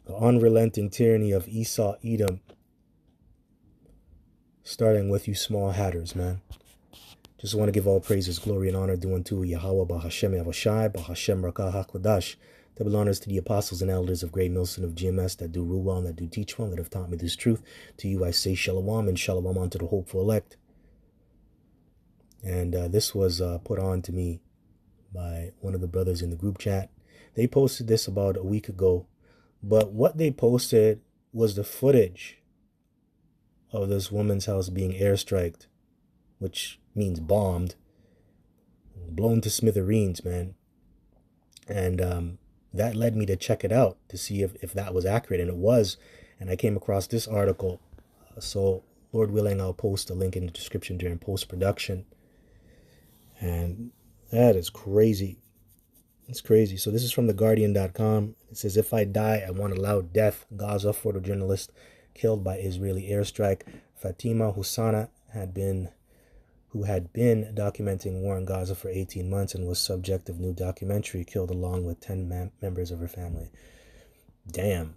The unrelenting tyranny of Esau, Edom, starting with you small hatters, man. Just want to give all praises, glory, and honor due unto Yahweh, Bahashem Yavashai, Bahashem Rakah HaKodash. Double honors to the apostles and elders of Great Millstone of GMS that do rule well and that do teach well, that have taught me this truth. To you I say shalom, and shalom unto the hopeful elect. And this was put on to me by one of the brothers in the group chat. They posted this about a week ago, but what they posted was the footage of this woman's house being airstriked, which means bombed, blown to smithereens, man. And that led me to check it out to see if that was accurate, and it was. And I came across this article. So Lord willing, I'll post a link in the description during post-production. And that is crazy. It's crazy. So this is from theguardian.com. It says, if I die, I want a loud death. Gaza photojournalist killed by Israeli airstrike. Fatima Husana who had been documenting war in Gaza for 18 months and was subject of new documentary, killed along with 10 members of her family. Damn.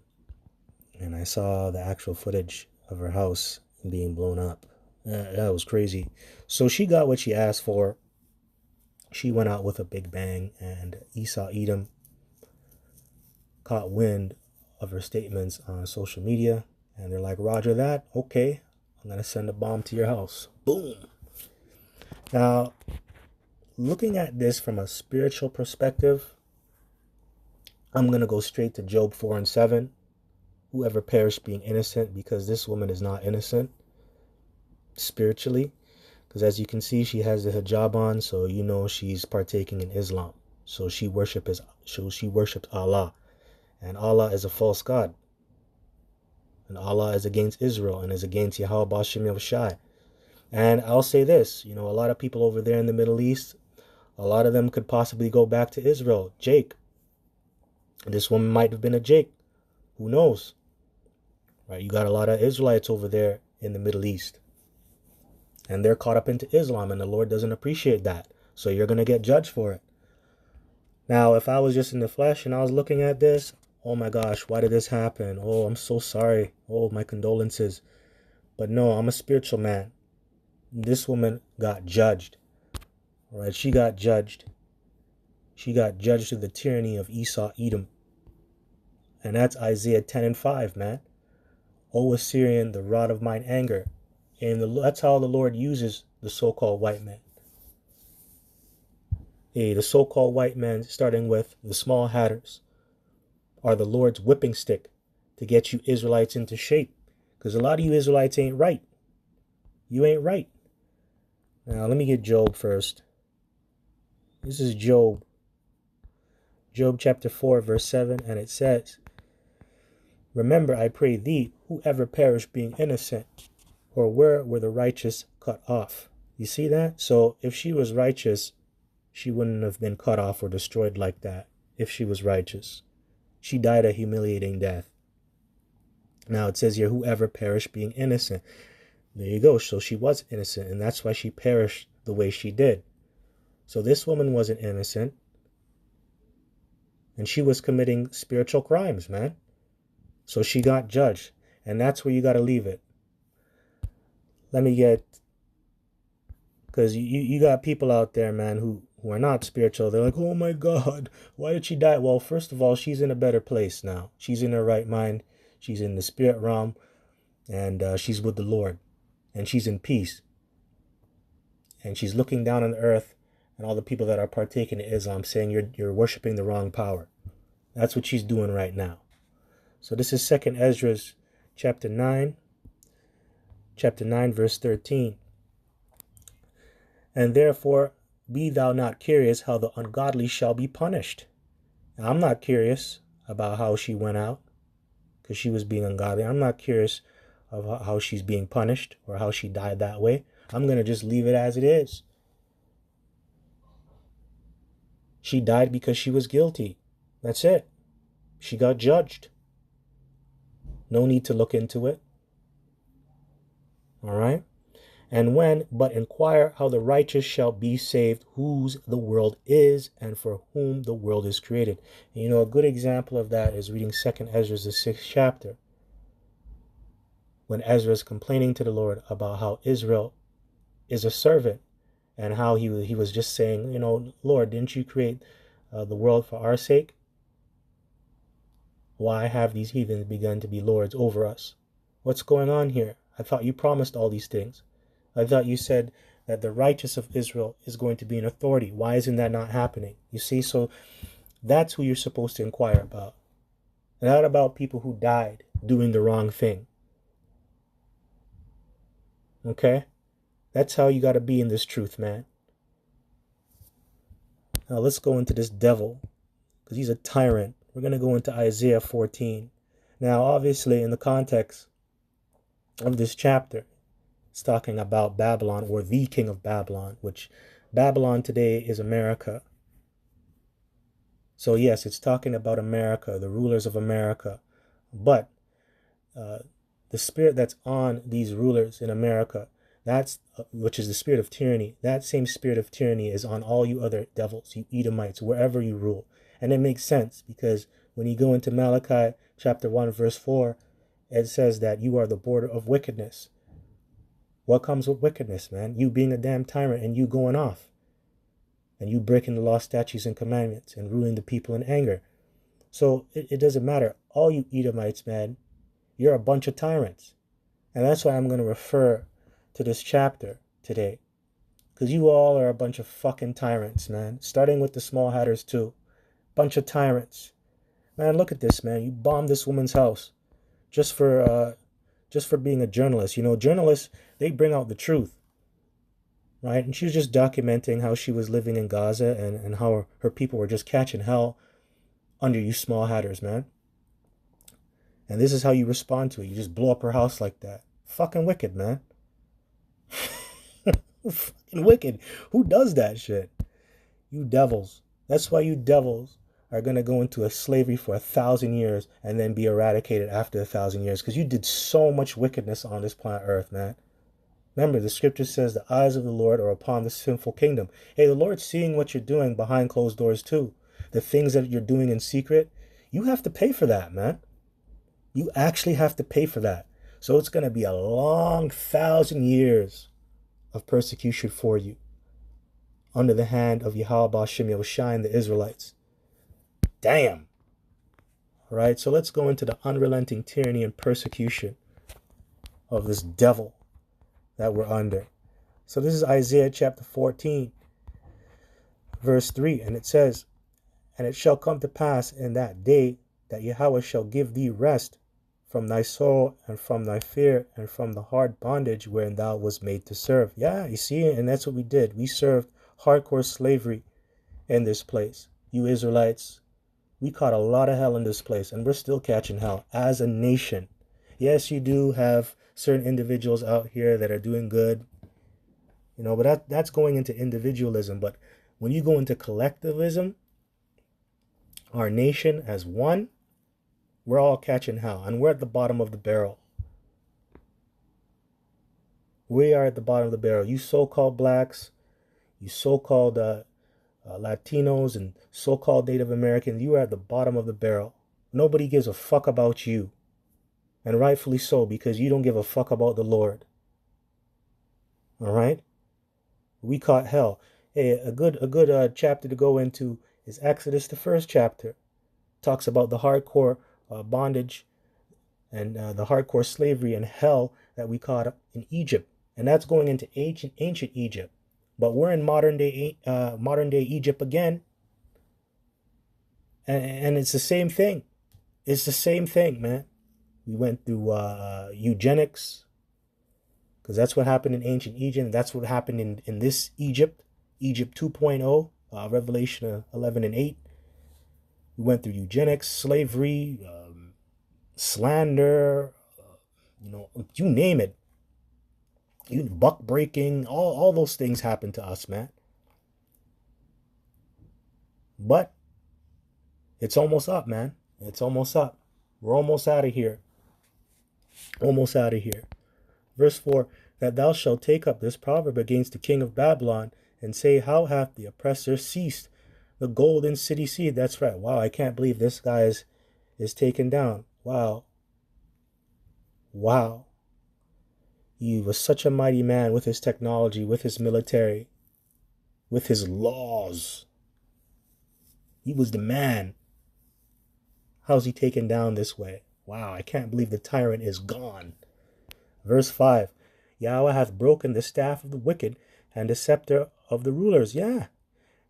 And I saw the actual footage of her house being blown up. That was crazy. So she got what she asked for. She went out with a big bang, and Esau, Edom caught wind of her statements on social media, and they're like, roger that, okay, I'm going to send a bomb to your house. Boom. Now, looking at this from a spiritual perspective, I'm going to go straight to Job 4 and 7. Whoever perished being innocent, because this woman is not innocent spiritually. Because as you can see, she has the hijab on, so you know she's partaking in Islam. So she worships Allah. And Allah is a false god. And Allah is against Israel and is against Yahweh Bashem Yahushai. And I'll say this, a lot of people over there in the Middle East, a lot of them could possibly go back to Israel. Jake. This woman might have been a Jake. Who knows? Right? You got a lot of Israelites over there in the Middle East. And they're caught up into Islam, and the Lord doesn't appreciate that. So you're going to get judged for it. Now, if I was just in the flesh and I was looking at this, oh my gosh, why did this happen? Oh, I'm so sorry. Oh, my condolences. But no, I'm a spiritual man. This woman got judged. All right, she got judged. She got judged to the tyranny of Esau, Edom. And that's Isaiah 10 and 5, man. O Assyrian, the rod of mine anger. And that's how the Lord uses the so-called white man. Hey, the so-called white man, starting with the small hatters, are the Lord's whipping stick to get you Israelites into shape. Because a lot of you Israelites ain't right. You ain't right. Now, let me get Job first. This is Job. Job chapter 4, verse 7, and it says, remember, I pray thee, whoever perished being innocent, or where were the righteous cut off? You see that? So if she was righteous, she wouldn't have been cut off or destroyed like that if she was righteous. She died a humiliating death. Now it says here, whoever perished being innocent. There you go. So she was innocent, and that's why she perished the way she did. So this woman wasn't innocent, and she was committing spiritual crimes, man. So she got judged, and that's where you got to leave it. Let me get, because you got people out there, man, who are not spiritual. They're like, oh my God, why did she die? Well, first of all, she's in a better place now. She's in her right mind. She's in the spirit realm, and she's with the Lord, and she's in peace. And she's looking down on the earth and all the people that are partaking in Islam, saying you're worshiping the wrong power. That's what she's doing right now. So this is 2nd Ezra chapter 9, verse 13. And therefore be thou not curious how the ungodly shall be punished. Now, I'm not curious about how she went out because she was being ungodly. I'm not curious of how she's being punished or how she died that way. I'm going to just leave it as it is. She died because she was guilty. That's it. She got judged. No need to look into it. All right? And when, but inquire how the righteous shall be saved, whose the world is, and for whom the world is created. And you know, a good example of that is reading 2nd Ezra, the 6th chapter, when Ezra is complaining to the Lord about how Israel is a servant, and how he was just saying, you know, Lord, didn't you create the world for our sake? Why have these heathens begun to be lords over us? What's going on here? I thought you promised all these things. I thought you said that the righteous of Israel is going to be an authority. Why isn't that not happening? You see, so that's who you're supposed to inquire about. Not about people who died doing the wrong thing. Okay? That's how you got to be in this truth, man. Now let's go into this devil, because he's a tyrant. We're going to go into Isaiah 14. Now, obviously, in the context of this chapter, it's talking about Babylon, or the king of Babylon, which Babylon today is America. So yes, it's talking about America, the rulers of America. But the spirit that's on these rulers in America, that's which is the spirit of tyranny, that same spirit of tyranny is on all you other devils, you Edomites, wherever you rule. And it makes sense, because when you go into Malachi chapter 1 verse 4, it says that you are the border of wickedness. What comes with wickedness, man? You being a damn tyrant, and you going off, and you breaking the law, statutes, and commandments, and ruling the people in anger. So it doesn't matter. All you Edomites, man, you're a bunch of tyrants. And that's why I'm going to refer to this chapter today, because you all are a bunch of fucking tyrants, man. Starting with the small hatters too. Bunch of tyrants. Man, look at this, man. You bombed this woman's house just for being a journalist. You know, journalists, they bring out the truth, right? And she was just documenting how she was living in Gaza, and how her people were just catching hell under you small hatters, man. And this is how you respond to it. You just blow up her house like that. Fucking wicked, man. Fucking wicked. Who does that shit? You devils. That's why you devils are going to go into a slavery for 1,000 years and then be eradicated after 1,000 years, because you did so much wickedness on this planet Earth, man. Remember, the scripture says the eyes of the Lord are upon the sinful kingdom. Hey, the Lord's seeing what you're doing behind closed doors too. The things that you're doing in secret, you have to pay for that, man. You actually have to pay for that. So it's going to be a long 1,000 years of persecution for you under the hand of Yahweh Ba'Shem Yahushua and the Israelites. Damn. All right, so let's go into the unrelenting tyranny and persecution of this devil that we're under. So this is Isaiah chapter 14, verse 3, and it says, "And it shall come to pass in that day that Yahweh shall give thee rest from thy sorrow and from thy fear and from the hard bondage wherein thou was made to serve." Yeah, you see, and that's what we did. We served hardcore slavery in this place. You Israelites, we caught a lot of hell in this place, and we're still catching hell as a nation. Yes, you do have certain individuals out here that are doing good, you know, but that's going into individualism. But when you go into collectivism, our nation as one, we're all catching hell, and we're at the bottom of the barrel. We are at the bottom of the barrel. You so-called blacks, you so-called Latinos, and so-called Native Americans, you are at the bottom of the barrel. Nobody gives a fuck about you. And rightfully so, because you don't give a fuck about the Lord. All right? We caught hell. Hey, a good chapter to go into is Exodus, the first chapter. Talks about the hardcore bondage and the hardcore slavery and hell that we caught in Egypt. And that's going into ancient Egypt. But we're in modern day Egypt again. And it's the same thing. It's the same thing, man. We went through eugenics, because that's what happened in ancient Egypt. That's what happened in this Egypt 2.0, Revelation 11 and 8. We went through eugenics, slavery, slander, you name it. Buck breaking, all those things happened to us, man. But it's almost up, man. It's almost up. We're almost out of here. Almost out of here. Verse 4, that thou shalt take up this proverb against the king of Babylon, and say, how hath the oppressor ceased? The golden city seed. That's right. Wow, I can't believe this guy is taken down. Wow. Wow. He was such a mighty man with his technology, with his military, with his laws. He was the man. How's he taken down this way? Wow, I can't believe the tyrant is gone. Verse 5. Yahweh hath broken the staff of the wicked and the scepter of the rulers. Yeah.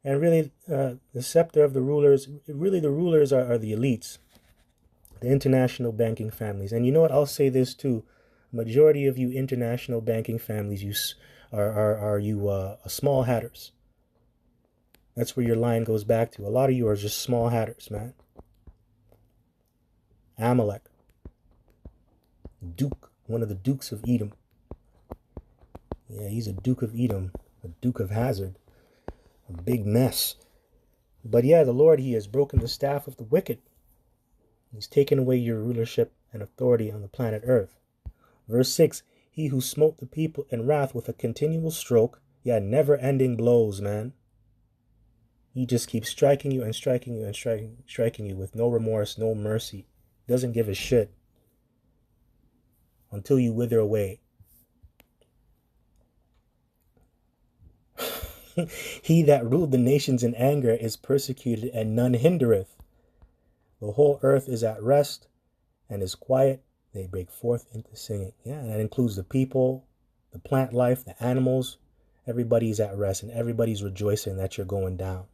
And really, the scepter of the rulers, really the rulers are the elites, the international banking families. And you know what? I'll say this too. Majority of you international banking families, you are small hatters. That's where your line goes back to. A lot of you are just small hatters, man. Amalek, Duke, one of the Dukes of Edom. Yeah, he's a Duke of Edom, a Duke of Hazard, a big mess. But yeah, the Lord, he has broken the staff of the wicked. He's taken away your rulership and authority on the planet Earth. Verse 6, he who smote the people in wrath with a continual stroke, yeah, never-ending blows, man. He just keeps striking you and striking you and striking you with no remorse, no mercy. Doesn't give a shit until you wither away. He that ruled the nations in anger is persecuted, and none hindereth. The whole earth is at rest and is quiet. They break forth into singing. Yeah, and that includes the people, the plant life, the animals. Everybody's at rest, and everybody's rejoicing that you're going down.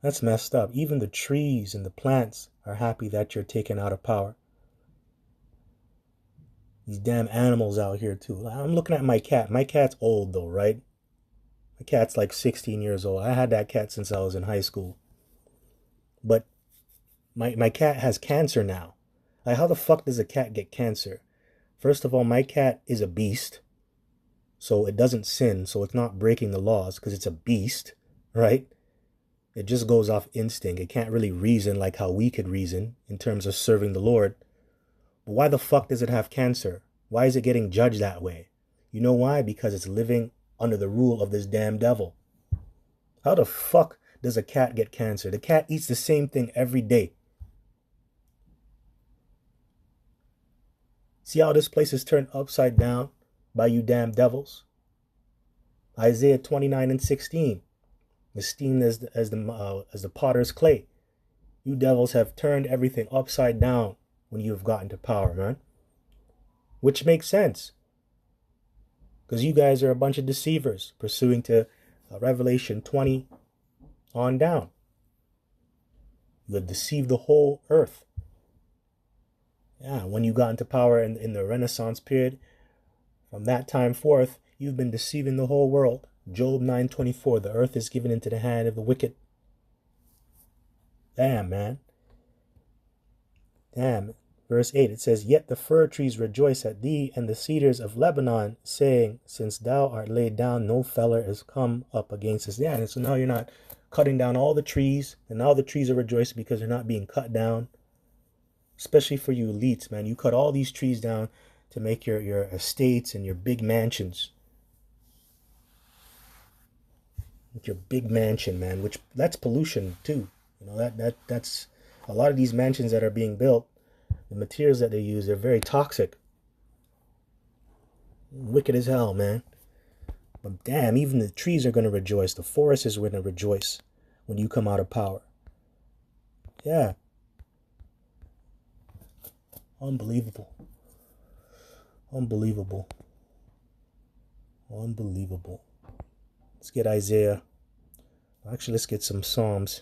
That's messed up. Even the trees and the plants are happy that you're taken out of power. These damn animals out here too. I'm looking at my cat. My cat's old though, right? My cat's like 16 years old. I had that cat since I was in high school. But my cat has cancer now. Like, how the fuck does a cat get cancer? First of all, my cat is a beast. So it doesn't sin. So it's not breaking the laws because it's a beast, right? It just goes off instinct. It can't really reason like how we could reason in terms of serving the Lord. But why the fuck does it have cancer? Why is it getting judged that way? You know why? Because it's living under the rule of this damn devil. How the fuck does a cat get cancer? The cat eats the same thing every day. See how this place is turned upside down by you damn devils? Isaiah 29:16. Esteemed as the potter's clay. You devils have turned everything upside down when you have gotten to power, man. Which makes sense. Because you guys are a bunch of deceivers pursuing to Revelation 20 on down. You have deceived the whole earth. Yeah, when you got into power in the Renaissance period, from that time forth, you've been deceiving the whole world. Job 9:24, the earth is given into the hand of the wicked. Damn, man. Damn. Verse 8, it says, yet the fir trees rejoice at thee, and the cedars of Lebanon, saying, since thou art laid down, no feller is come up against us. Yeah, and so now you're not cutting down all the trees, and now the trees are rejoicing because they're not being cut down. Especially for you elites, man. You cut all these trees down to make your estates and your big mansions. Your big mansion, man, which that's pollution too. You know, that's a lot of these mansions that are being built, the materials that they use, they're very toxic. Wicked as hell, man. But damn, even the trees are going to rejoice. The forest is going to rejoice when you come out of power. Yeah. Unbelievable. Unbelievable. Unbelievable. Let's get Isaiah. Actually, let's get some Psalms.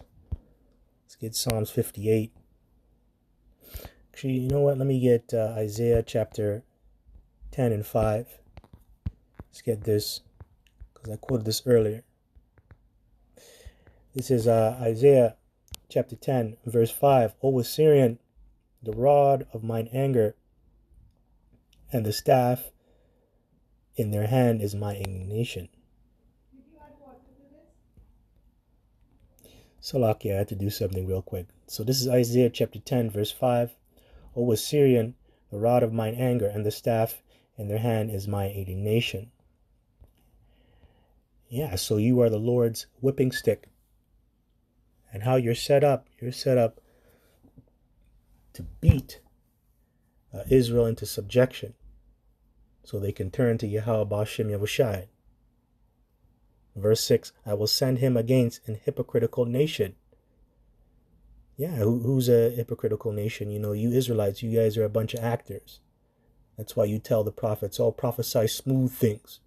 Let's get Psalms 58. Actually, you know what? Let me get Isaiah chapter 10 and 5. Let's get this, because I quoted this earlier. This is Isaiah chapter 10, verse 5. O Assyrian, the rod of mine anger, and the staff in their hand is my indignation. Salakia, I had to do something real quick. So this is Isaiah chapter 10, verse 5. O Assyrian, the rod of mine anger, and the staff In their hand is my indignation. Yeah, so you are the Lord's whipping stick. And how you're set up to beat Israel into subjection so they can turn to Yahweh Ba'ashem Yahushai. Verse 6, I will send him against an hypocritical nation. Yeah, who's a hypocritical nation? You know, you Israelites, you guys are a bunch of actors. That's why you tell the prophets, oh, prophesy smooth things.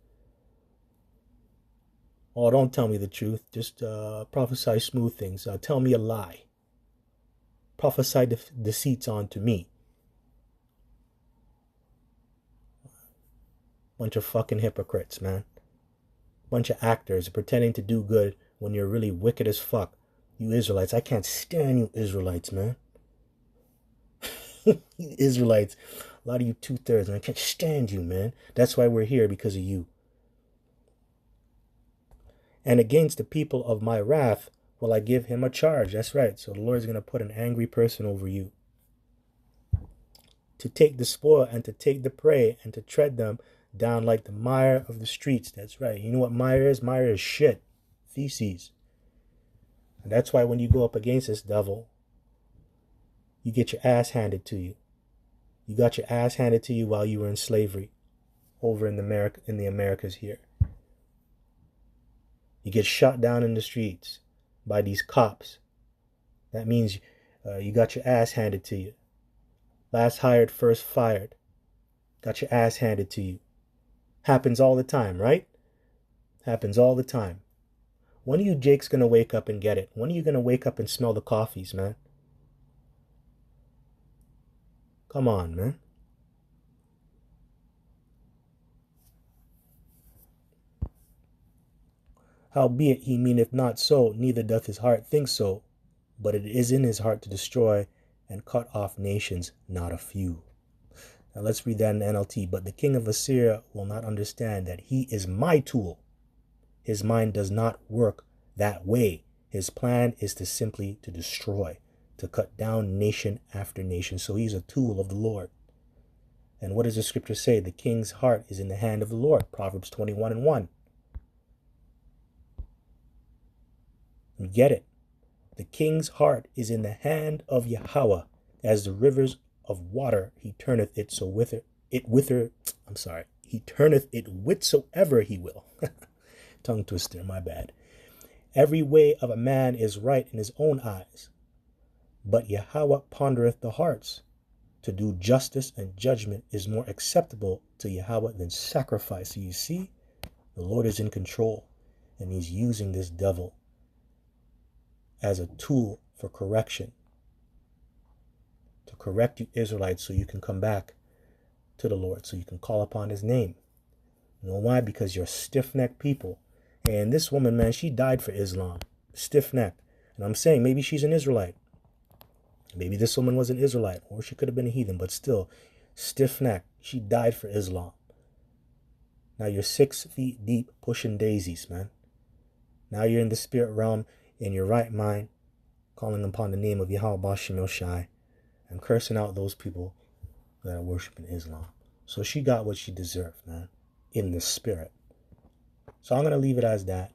Oh, don't tell me the truth. Just prophesy smooth things. Tell me a lie. Prophesy deceits onto me. Bunch of fucking hypocrites, man. Bunch of actors pretending to do good when you're really wicked as fuck. You Israelites, I can't stand you Israelites, man. You Israelites, a lot of you 2/3, and I can't stand you, man. That's why we're here, because of you. And against the people of my wrath will I give him a charge. That's right. So the Lord's going to put an angry person over you to take the spoil and to take the prey and to tread them down like the mire of the streets. That's right. You know what mire is? Mire is shit. Feces. And that's why when you go up against this devil, you get your ass handed to you. You got your ass handed to you while you were in slavery over in the Americas here. You get shot down in the streets by these cops. That means you got your ass handed to you. Last hired, first fired. Got your ass handed to you. Happens all the time, right? Happens all the time. When are you Jake's going to wake up and get it? When are you going to wake up and smell the coffees, man? Come on, man. Howbeit he meaneth not so, neither doth his heart think so, but it is in his heart to destroy and cut off nations, not a few. Now let's read that in the NLT. But the king of Assyria will not understand that he is my tool. His mind does not work that way. His plan is to simply to destroy, to cut down nation after nation. So he's a tool of the Lord. And what does the scripture say? The king's heart is in the hand of the Lord. Proverbs 21:1. You get it? The king's heart is in the hand of Yahweh. As the rivers of water, he turneth it so he turneth it whithersoever he will. Tongue twister, my bad. Every way of a man is right in his own eyes, but Yahweh pondereth the hearts. To do justice and judgment is more acceptable to Yahweh than sacrifice. So you see, the Lord is in control, and he's using this devil as a tool for correction, to correct you Israelites so you can come back to the Lord, so you can call upon his name. You know why? Because you're stiff-necked people. And this woman, man, she died for Islam. Stiff-necked. And I'm saying maybe she's an Israelite. Maybe this woman was an Israelite, or she could have been a heathen, but still, stiff-necked. She died for Islam. Now you're 6 feet deep pushing daisies, man. Now you're in the spirit realm, in your right mind, calling upon the name of Yahweh Ba'ashem Yahushai and cursing out those people that are worshiping Islam. So she got what she deserved, man, in the spirit. So I'm going to leave it as that.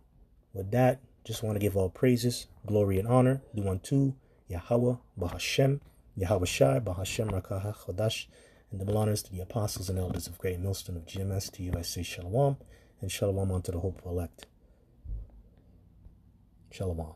With that, just want to give all praises, glory, and honor due unto Yahweh Ba'ashem Yahushai Ba'ashem Rakaha Chodash, and double honors to the apostles and elders of Great Millstone of GMS. To you I say shalom, and shalom unto the hopeful elect. Shalom.